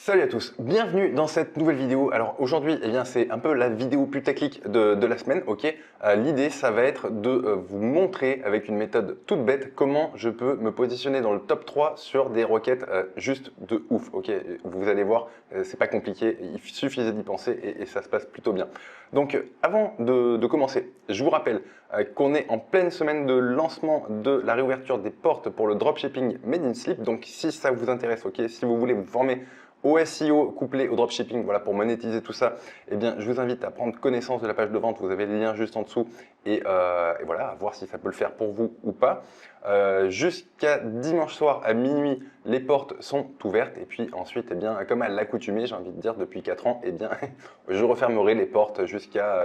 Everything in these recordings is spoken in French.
Salut à tous, bienvenue dans cette nouvelle vidéo. Alors aujourd'hui, c'est un peu la vidéo putaclic de la semaine, ok. L'idée, ça va être de vous montrer avec une méthode toute bête comment je peux me positionner dans le top 3 sur des requêtes juste de ouf, ok. Vous allez voir, c'est pas compliqué, il suffisait d'y penser et ça se passe plutôt bien. Donc avant de commencer, je vous rappelle qu'on est en pleine semaine de lancement de la réouverture des portes pour le dropshipping Made in Slip. Donc si ça vous intéresse, ok, si vous voulez vous former au SEO couplé au dropshipping, voilà, pour monétiser tout ça, eh bien, je vous invite à prendre connaissance de la page de vente. Vous avez le lien juste en dessous et voilà, à voir si ça peut le faire pour vous ou pas. Jusqu'à dimanche soir à minuit, les portes sont ouvertes. Et puis ensuite, eh bien, comme à l'accoutumée, j'ai envie de dire depuis 4 ans, eh bien, je refermerai les portes jusqu'à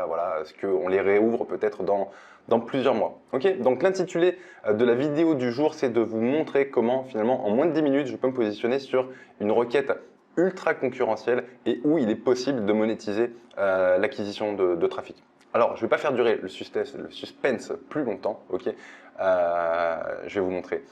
voilà, ce qu'on les réouvre peut-être dans plusieurs mois. Ok, donc l'intitulé de la vidéo du jour, c'est de vous montrer comment finalement en moins de 10 minutes, je peux me positionner sur une requête ultra concurrentielle et où il est possible de monétiser l'acquisition de trafic. Alors, je ne vais pas faire durer le suspense plus longtemps, ok. Je vais vous montrer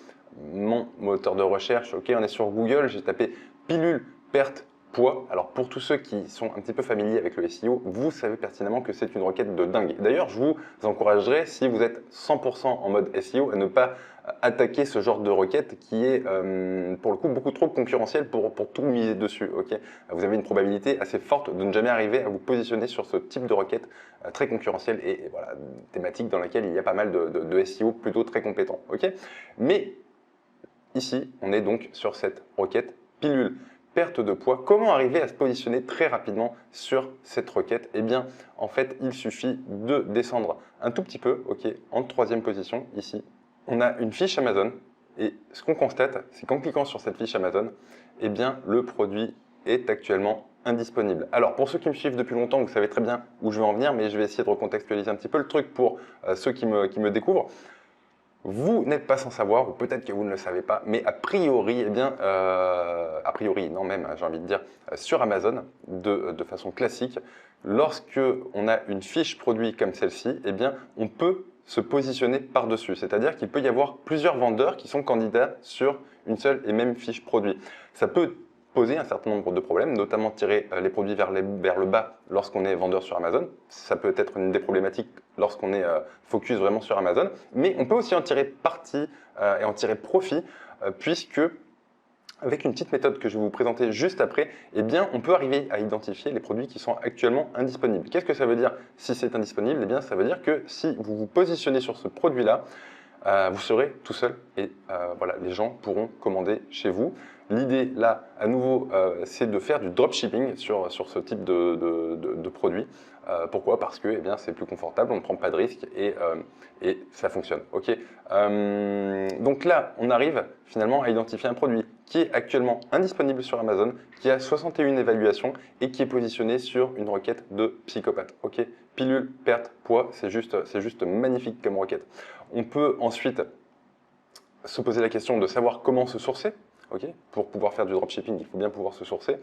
mon moteur de recherche, ok. On est sur Google, j'ai tapé pilule perte poids. Alors pour tous ceux qui sont un petit peu familiers avec le SEO, vous savez pertinemment que c'est une requête de dingue. D'ailleurs, je vous encouragerais, si vous êtes 100% en mode SEO, à ne pas attaquer ce genre de requête qui est pour le coup beaucoup trop concurrentielle pour tout miser dessus. Okay, vous avez une probabilité assez forte de ne jamais arriver à vous positionner sur ce type de requête très concurrentielle et voilà, thématique dans laquelle il y a pas mal de SEO plutôt très compétents. Okay, mais ici, on est donc sur cette requête pilule perte de poids. Comment arriver à se positionner très rapidement sur cette requête? Eh bien, en fait, il suffit de descendre un tout petit peu, ok, en troisième position, ici. On a une fiche Amazon et ce qu'on constate, c'est qu'en cliquant sur cette fiche Amazon, eh bien, le produit est actuellement indisponible. Alors, pour ceux qui me suivent depuis longtemps, vous savez très bien où je veux en venir, mais je vais essayer de recontextualiser un petit peu le truc pour ceux qui me découvrent. Vous n'êtes pas sans savoir, ou peut-être que vous ne le savez pas, mais a priori, eh bien, a priori, non même, j'ai envie de dire, sur Amazon, de façon classique, lorsque on a une fiche produit comme celle-ci, eh bien, on peut se positionner par-dessus. C'est-à-dire qu'il peut y avoir plusieurs vendeurs qui sont candidats sur une seule et même fiche produit. Ça peut poser un certain nombre de problèmes, notamment tirer les produits vers le bas lorsqu'on est vendeur sur Amazon. Ça peut être une des problématiques lorsqu'on est focus vraiment sur Amazon. Mais on peut aussi en tirer parti et en tirer profit puisque avec une petite méthode que je vais vous présenter juste après, eh bien, on peut arriver à identifier les produits qui sont actuellement indisponibles. Qu'est-ce que ça veut dire si c'est indisponible? Eh bien, ça veut dire que si vous vous positionnez sur ce produit-là, vous serez tout seul et voilà, les gens pourront commander chez vous. L'idée là, à nouveau, c'est de faire du dropshipping sur ce type de produit. Pourquoi? Parce que eh bien, c'est plus confortable, on ne prend pas de risques et ça fonctionne. Okay, donc là, on arrive finalement à identifier un produit qui est actuellement indisponible sur Amazon, qui a 61 évaluations et qui est positionné sur une requête de psychopathe. Okay, pilule, perte, poids, c'est juste magnifique comme requête. On peut ensuite se poser la question de savoir comment se sourcer. Okay, pour pouvoir faire du dropshipping, il faut bien pouvoir se sourcer.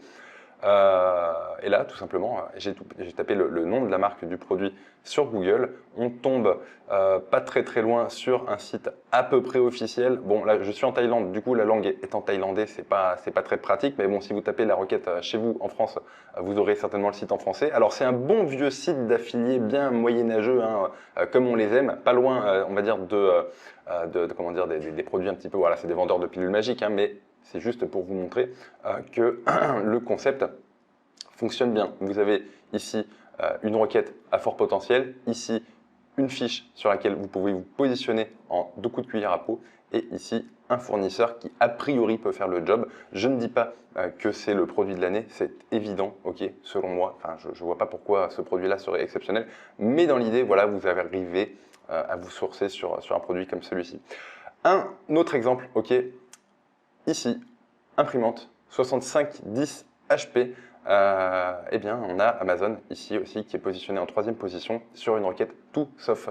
Et là, tout simplement, j'ai tapé le nom de la marque du produit sur Google. On tombe pas très loin sur un site à peu près officiel. Bon, là, je suis en Thaïlande, du coup, la langue est en thaïlandais, c'est pas très pratique. Mais bon, si vous tapez la requête chez vous en France, vous aurez certainement le site en français. Alors, c'est un bon vieux site d'affiliés bien moyenâgeux, hein, comme on les aime, pas loin, on va dire, comment dire, des produits un petit peu. Voilà, c'est des vendeurs de pilules magiques, hein, mais c'est juste pour vous montrer que le concept fonctionne bien. Vous avez ici une requête à fort potentiel, ici une fiche sur laquelle vous pouvez vous positionner en 2 coups de cuillère à peau et ici un fournisseur qui a priori peut faire le job. Je ne dis pas que c'est le produit de l'année, c'est évident, ok, selon moi. Enfin, je ne vois pas pourquoi ce produit-là serait exceptionnel, mais dans l'idée, voilà, vous avez arrivé à vous sourcer sur un produit comme celui-ci. Un autre exemple, ok. Ici, imprimante 6510 HP, eh bien, on a Amazon ici aussi qui est positionné en 3e position sur une requête tout sauf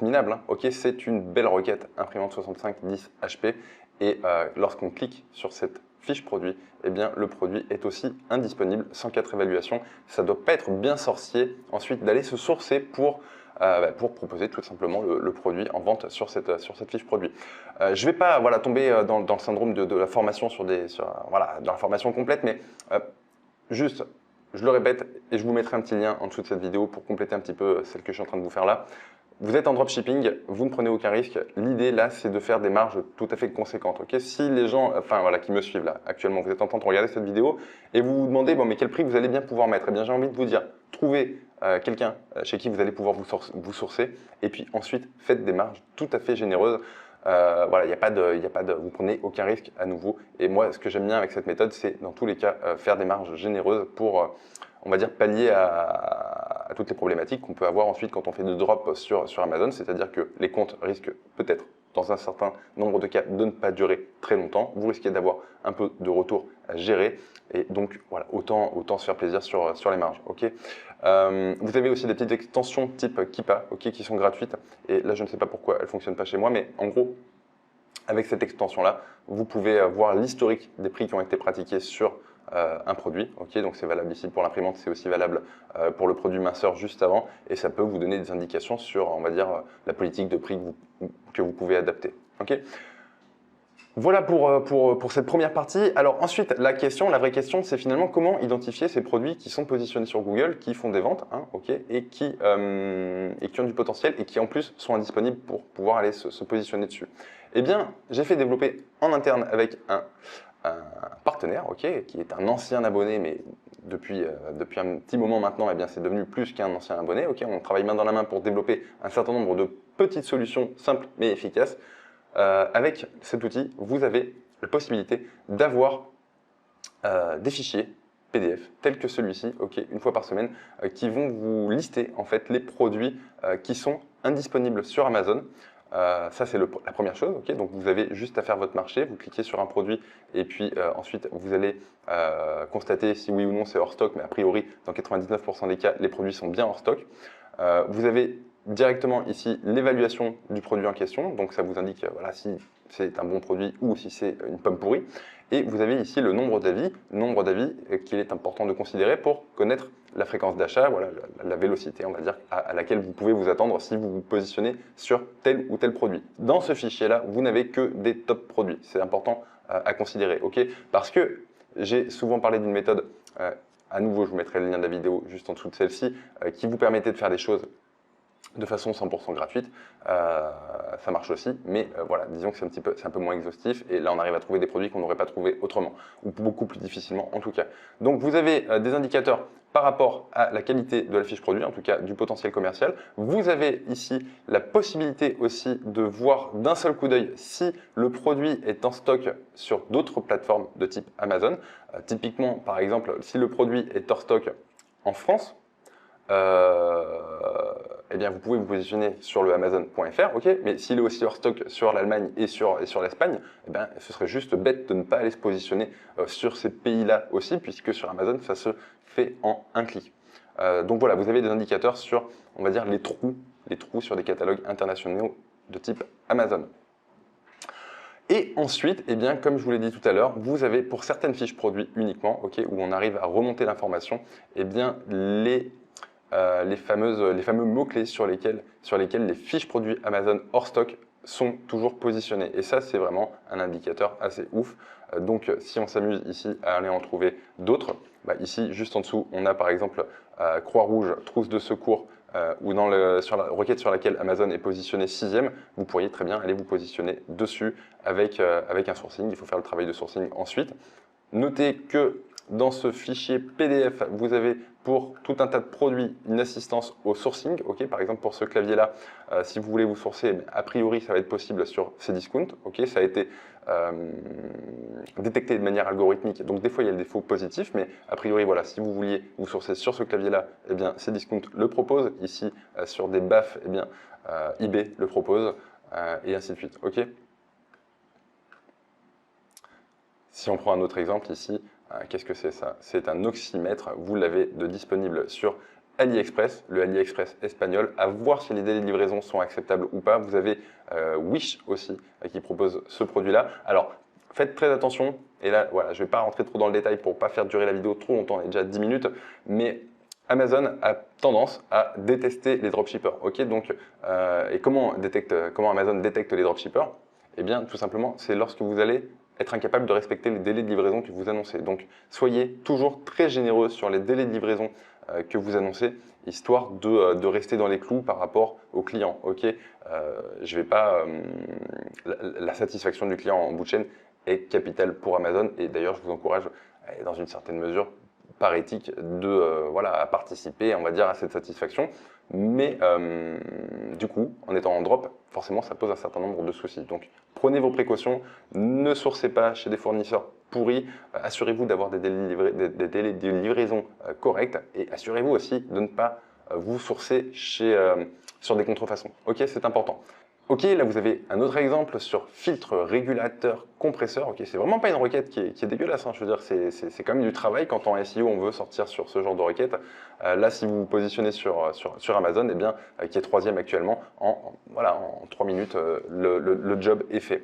minable. Hein. Ok, c'est une belle requête, imprimante 6510 HP. Et lorsqu'on clique sur cette fiche produit, eh bien, le produit est aussi indisponible, 104 évaluations. Ça ne doit pas être bien sorcier ensuite d'aller se sourcer pour pour proposer tout simplement le produit en vente sur cette fiche produit. Je ne vais pas tomber dans le syndrome de la formation dans la formation complète, mais juste, je le répète et je vous mettrai un petit lien en dessous de cette vidéo pour compléter un petit peu celle que je suis en train de vous faire là. Vous êtes en dropshipping, vous ne prenez aucun risque. L'idée là, c'est de faire des marges tout à fait conséquentes. Ok, si les gens, qui me suivent là actuellement, vous êtes en train de regarder cette vidéo et vous vous demandez bon mais quel prix vous allez bien pouvoir mettre, eh bien j'ai envie de vous dire, trouvez quelqu'un chez qui vous allez pouvoir vous sourcer et puis ensuite faites des marges tout à fait généreuses. Il n'y a pas de, vous prenez aucun risque à nouveau. Et moi, ce que j'aime bien avec cette méthode, c'est dans tous les cas faire des marges généreuses pour, on va dire, pallier à toutes les problématiques qu'on peut avoir ensuite quand on fait de drop sur Amazon. C'est-à-dire que les comptes risquent peut-être, dans un certain nombre de cas, de ne pas durer très longtemps. Vous risquez d'avoir un peu de retour à gérer. Et donc, voilà, autant se faire plaisir sur les marges. Okay, vous avez aussi des petites extensions type Keepa, qui sont gratuites. Et là, je ne sais pas pourquoi elles ne fonctionnent pas chez moi, mais en gros, avec cette extension-là, vous pouvez voir l'historique des prix qui ont été pratiqués sur un produit. Donc c'est valable ici pour l'imprimante, c'est aussi valable pour le produit minceur juste avant. Et ça peut vous donner des indications sur, on va dire, la politique de prix que vous pouvez adapter. Voilà pour cette première partie. Alors ensuite, la vraie question, c'est finalement comment identifier ces produits qui sont positionnés sur Google, qui font des ventes, et qui ont du potentiel et qui en plus sont indisponibles pour pouvoir aller se positionner dessus. Eh bien, j'ai fait développer en interne avec un partenaire, qui est un ancien abonné, mais depuis un petit moment maintenant, eh bien, c'est devenu plus qu'un ancien abonné. On travaille main dans la main pour développer un certain nombre de petites solutions simples mais efficaces. Avec cet outil, vous avez la possibilité d'avoir des fichiers PDF tels que celui-ci, une fois par semaine, qui vont vous lister en fait les produits qui sont indisponibles sur Amazon. Ça, c'est la première chose. Donc, vous avez juste à faire votre marché. Vous cliquez sur un produit et puis ensuite, vous allez constater si oui ou non c'est hors stock. Mais a priori, dans 99% des cas, les produits sont bien hors stock. Vous avez directement ici l'évaluation du produit en question. Donc, ça vous indique si c'est un bon produit ou si c'est une pomme pourrie. Et vous avez ici le nombre d'avis qu'il est important de considérer pour connaître la fréquence d'achat, la vélocité, on va dire, à laquelle vous pouvez vous attendre si vous vous positionnez sur tel ou tel produit. Dans ce fichier-là, vous n'avez que des top produits. C'est important à considérer, parce que j'ai souvent parlé d'une méthode, à nouveau, je vous mettrai le lien de la vidéo juste en dessous de celle-ci, qui vous permettait de faire des choses de façon 100% gratuite, ça marche aussi, mais disons que c'est un peu moins exhaustif et là on arrive à trouver des produits qu'on n'aurait pas trouvé autrement, ou beaucoup plus difficilement en tout cas. Donc vous avez des indicateurs par rapport à la qualité de la fiche produit, en tout cas du potentiel commercial. Vous avez ici la possibilité aussi de voir d'un seul coup d'œil si le produit est en stock sur d'autres plateformes de type Amazon. Typiquement, par exemple, si le produit est hors stock en France, eh bien vous pouvez vous positionner sur le Amazon.fr, mais s'il est aussi hors stock sur l'Allemagne et sur l'Espagne, eh bien, ce serait juste bête de ne pas aller se positionner sur ces pays-là aussi, puisque sur Amazon, ça se fait en un clic. Donc voilà, vous avez des indicateurs sur, on va dire, les trous sur des catalogues internationaux de type Amazon. Et ensuite, eh bien, comme je vous l'ai dit tout à l'heure, vous avez pour certaines fiches produits uniquement, où on arrive à remonter l'information, eh bien, les fameux mots-clés sur lesquels les fiches produits Amazon hors stock sont toujours positionnés. Et ça, c'est vraiment un indicateur assez ouf. Donc, si on s'amuse ici à aller en trouver d'autres, ici, juste en dessous, on a par exemple Croix-Rouge, trousse de secours, ou sur la requête sur laquelle Amazon est positionné 6e, vous pourriez très bien aller vous positionner dessus avec un sourcing. Il faut faire le travail de sourcing ensuite. Notez que dans ce fichier PDF, vous avez pour tout un tas de produits une assistance au sourcing. Par exemple, pour ce clavier-là, si vous voulez vous sourcer, a priori, ça va être possible sur Cdiscount. Ça a été détecté de manière algorithmique. Donc, des fois, il y a le défaut positif, mais a priori, si vous vouliez vous sourcer sur ce clavier-là, eh bien, Cdiscount le propose. Ici, sur des baffes, eh bien, eBay le propose, et ainsi de suite. Si on prend un autre exemple ici, qu'est-ce que c'est ça? C'est un oxymètre, vous l'avez disponible sur AliExpress, le AliExpress espagnol, à voir si les délais de livraison sont acceptables ou pas. Vous avez Wish aussi qui propose ce produit-là. Alors, faites très attention, et là, je ne vais pas rentrer trop dans le détail pour ne pas faire durer la vidéo trop longtemps, on est déjà à 10 minutes, mais Amazon a tendance à détester les dropshippers. Ok, donc, et comment Amazon détecte les dropshippers? Eh bien, tout simplement, c'est lorsque vous allez être incapable de respecter les délais de livraison que vous annoncez. Donc, soyez toujours très généreux sur les délais de livraison que vous annoncez, histoire de rester dans les clous par rapport au client. Ok, je vais pas. La satisfaction du client en bout de chaîne est capitale pour Amazon, et d'ailleurs, je vous encourage, dans une certaine mesure, par éthique, voilà, à participer, on va dire, à cette satisfaction. Mais du coup, en étant en drop, forcément, ça pose un certain nombre de soucis. Donc, prenez vos précautions, ne sourcez pas chez des fournisseurs pourris, assurez-vous d'avoir des délais de livraison corrects, et assurez-vous aussi de ne pas vous sourcer sur des contrefaçons. Ok, c'est important. Ok, là vous avez un autre exemple sur filtre régulateur compresseur. Ok, c'est vraiment pas une requête qui est dégueulasse, hein. Je veux dire, c'est quand même du travail quand en SEO on veut sortir sur ce genre de requête. Là, si vous vous positionnez sur Amazon, eh bien, qui est troisième actuellement, voilà, en 3 minutes, le job est fait.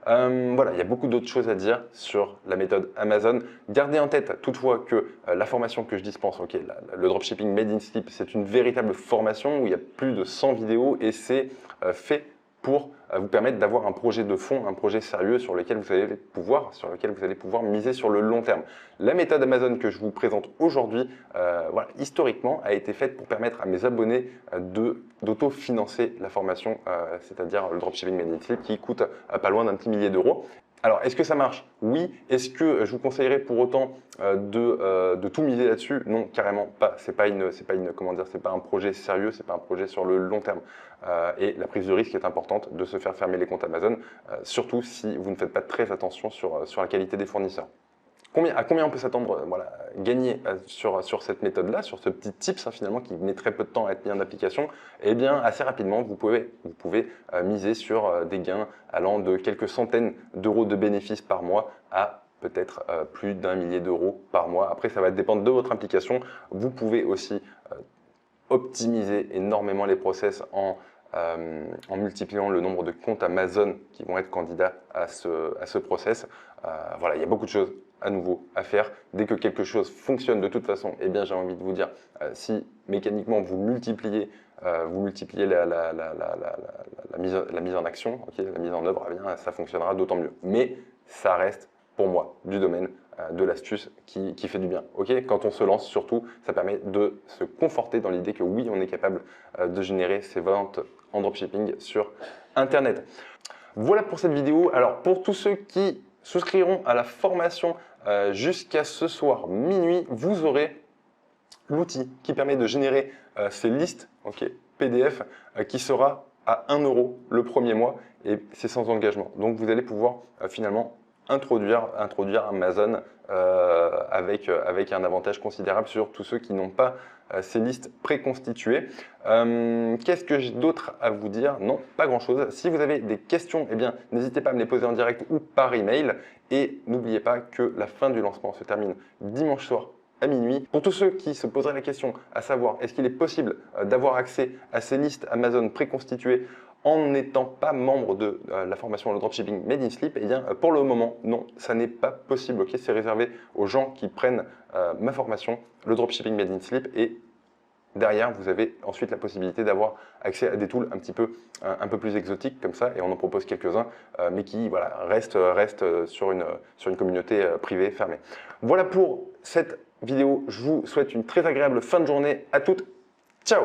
Voilà, il y a beaucoup d'autres choses à dire sur la méthode Amazon. Gardez en tête toutefois que la formation que je dispense, ok, le dropshipping Made in Sleep, c'est une véritable formation où il y a plus de 100 vidéos et c'est fait pour vous permettre d'avoir un projet de fond, un projet sérieux sur lequel vous allez pouvoir miser sur le long terme. La méthode Amazon que je vous présente aujourd'hui, voilà, historiquement, a été faite pour permettre à mes abonnés d'auto-financer la formation, c'est-à-dire le dropshipping Made in Sleep, qui coûte pas loin d'un petit millier d'euros. Alors, est-ce que ça marche? Oui. Est-ce que je vous conseillerais pour autant de tout miser là-dessus? Non, carrément pas. C'est pas un projet sérieux, c'est pas un projet sur le long terme. Et la prise de risque est importante de se faire fermer les comptes Amazon, surtout si vous ne faites pas très attention sur la qualité des fournisseurs. À combien on peut s'attendre voilà, gagner sur cette méthode-là, sur ce petit tips, hein, finalement, qui met très peu de temps à être mis en application? Eh bien, assez rapidement, vous pouvez miser sur des gains allant de quelques centaines d'euros de bénéfices par mois à peut-être plus d'un millier d'euros par mois. Après, ça va dépendre de votre implication. Vous pouvez aussi optimiser énormément les process en multipliant le nombre de comptes Amazon qui vont être candidats à ce process. Voilà, il y a beaucoup de choses à nouveau à faire. Dès que quelque chose fonctionne de toute façon, eh bien, j'ai envie de vous dire, si mécaniquement vous multipliez la mise en action, okay, la mise en œuvre, eh bien, ça fonctionnera d'autant mieux. Mais ça reste, pour moi, du domaine de l'astuce qui fait du bien. Okay, quand on se lance, surtout, ça permet de se conforter dans l'idée que oui, on est capable de générer ses ventes en dropshipping sur Internet. Voilà pour cette vidéo. Alors, pour tous ceux qui souscriront à la formation jusqu'à ce soir minuit, vous aurez l'outil qui permet de générer ces listes PDF qui sera à 1 euro le premier mois et c'est sans engagement. Donc, vous allez pouvoir finalement introduire Amazon avec un avantage considérable sur tous ceux qui n'ont pas ces listes préconstituées. Qu'est-ce que j'ai d'autre à vous dire? Non, pas grand-chose. Si vous avez des questions, eh bien, n'hésitez pas à me les poser en direct ou par email. Et n'oubliez pas que la fin du lancement se termine dimanche soir à minuit. Pour tous ceux qui se poseraient la question, à savoir, est-ce qu'il est possible d'avoir accès à ces listes Amazon préconstituées en n'étant pas membre de la formation le dropshipping Made in Sleep, eh bien, pour le moment, non, ça n'est pas possible. Okay, c'est réservé aux gens qui prennent ma formation, le dropshipping Made in Sleep, et derrière, vous avez ensuite la possibilité d'avoir accès à des tools un peu plus exotiques comme ça, et on en propose quelques-uns, mais qui voilà, restent sur une communauté privée fermée. Voilà pour cette vidéo. Je vous souhaite une très agréable fin de journée à toutes. Ciao!